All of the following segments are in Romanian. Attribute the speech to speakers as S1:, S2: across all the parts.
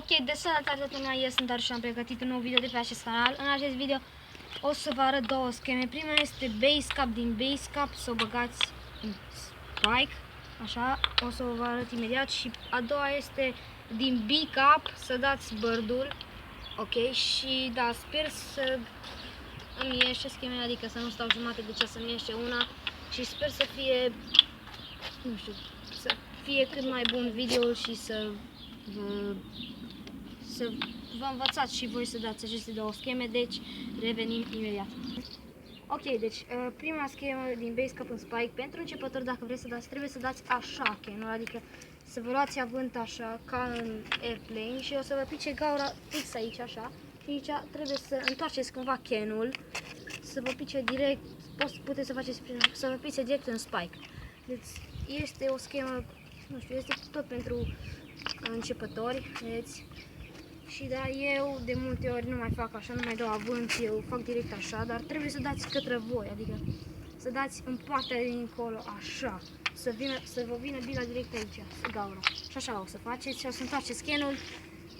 S1: Ok, de salutare toată lumea, eu sunt Daru și am pregătit un nou video de pe acest canal. În acest video o să vă arăt două scheme. Prima este base cap din base cap, să o băgați în spike, așa, o să vă arăt imediat. Și a doua este din B cap, să dați birdul. Ok, și da, sper să îmi ieșe scheme, adică să nu stau jumate de ceas să-mi ieșe una. Și sper să fie, nu știu, să fie cât mai bun video și să vă învățați și voi să dați aceste două scheme, deci revenim imediat. Ok, deci prima schemă din base cap în spike, pentru începători dacă vreți să dați, trebuie să dați așa canul, adică să vă luați avânt așa ca în airplane și o să vă pice gaura fix aici așa și aici trebuie să întoarceți cumva canul, să vă pice direct, puteți să faceți să vă pice direct în spike. Deci este o schemă, nu știu, este tot pentru începători, vedeți? Și da, eu de multe ori nu mai fac așa, nu mai dau avânt, eu fac direct așa, dar trebuie să dați către voi, adică să dați în partea din încolo, așa, să vă vină bila direct aici, gaura. Și așa o să faceți și o să întoarceți scanul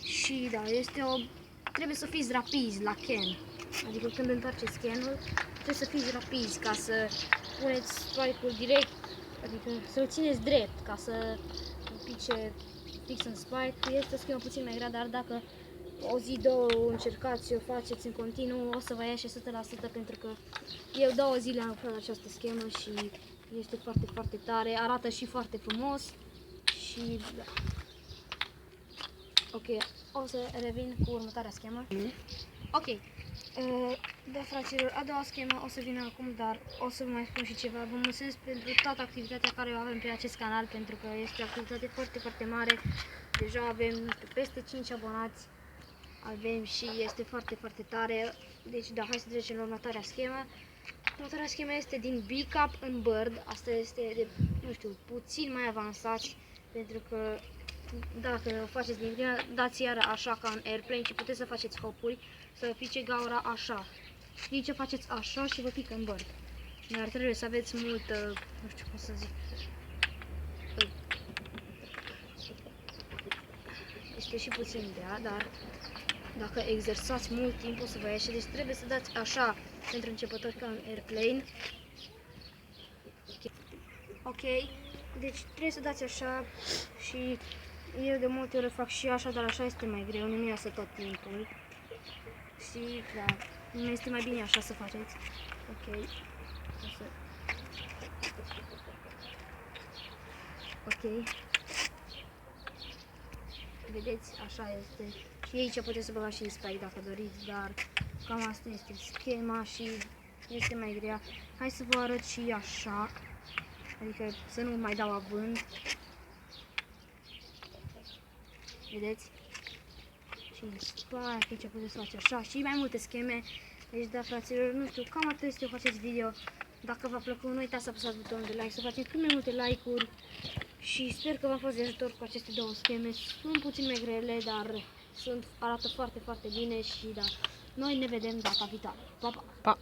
S1: și da, trebuie să fiți rapizi la can, adică când întoarceți scanul, trebuie să fiți rapizi ca să puneți spike-ul direct, adică să-l țineți drept, ca să pice fix în spike. Este o schemă puțin mai grea, dar dacă o zi, două încercați, o faceți în continuu, o să vă iasă 100%, pentru că eu 2 zile am lucrat această schemă și este foarte, foarte tare, arată și foarte frumos și da. Ok, o să revin cu următoarea schemă. Ok, da, fraților, a doua schemă o să vină acum, dar o să vă mai spun și ceva. Vă mulțumesc pentru toată activitatea care o avem pe acest canal, pentru că este o activitate foarte, foarte mare. Deja avem peste 5 abonați, avem și este foarte, foarte tare. Deci da, hai să trecem la următoarea schemă. Următoarea schemă este din B-cap în bird. Asta este de, nu știu, puțin mai avansați, pentru că dacă o faceți din prima, dați iară așa ca în airplane și puteți să faceți hopuri, să vă pice gaura așa. Știți ce faceți așa și vă pică în bird. Dar trebuie să aveți multă, nu știu cum să zic, este și puțin grea, dar dacă exersați mult timp o să vă ieși. Deci trebuie să dați așa pentru începători ca în airplane. Ok, deci trebuie să dați așa și eu de multe ori fac și așa, dar așa este mai greu, nu mi iasă tot timpul. Și da, nu este mai bine așa să faceți. Ok, ok. Vedeți, așa este. Și aici puteți să băgați și spike dacă doriți, dar cam asta este schema și este mai grea. Hai să vă arăt și așa, adică să nu mai dau avânt. Vedeți? Și în spike, aici puteți face așa și mai multe scheme. Deci da, fraților, nu știu, cam atât este, faceți video. Dacă v-a plăcut, nu uitați să apăsați butonul de like, să faceți cât mai multe like-uri. Și sper că v-am fost de ajutor cu aceste două scheme. Sunt puțin mai grele, dar arată foarte, foarte bine și da, noi ne vedem data viitoare. Pa, pa!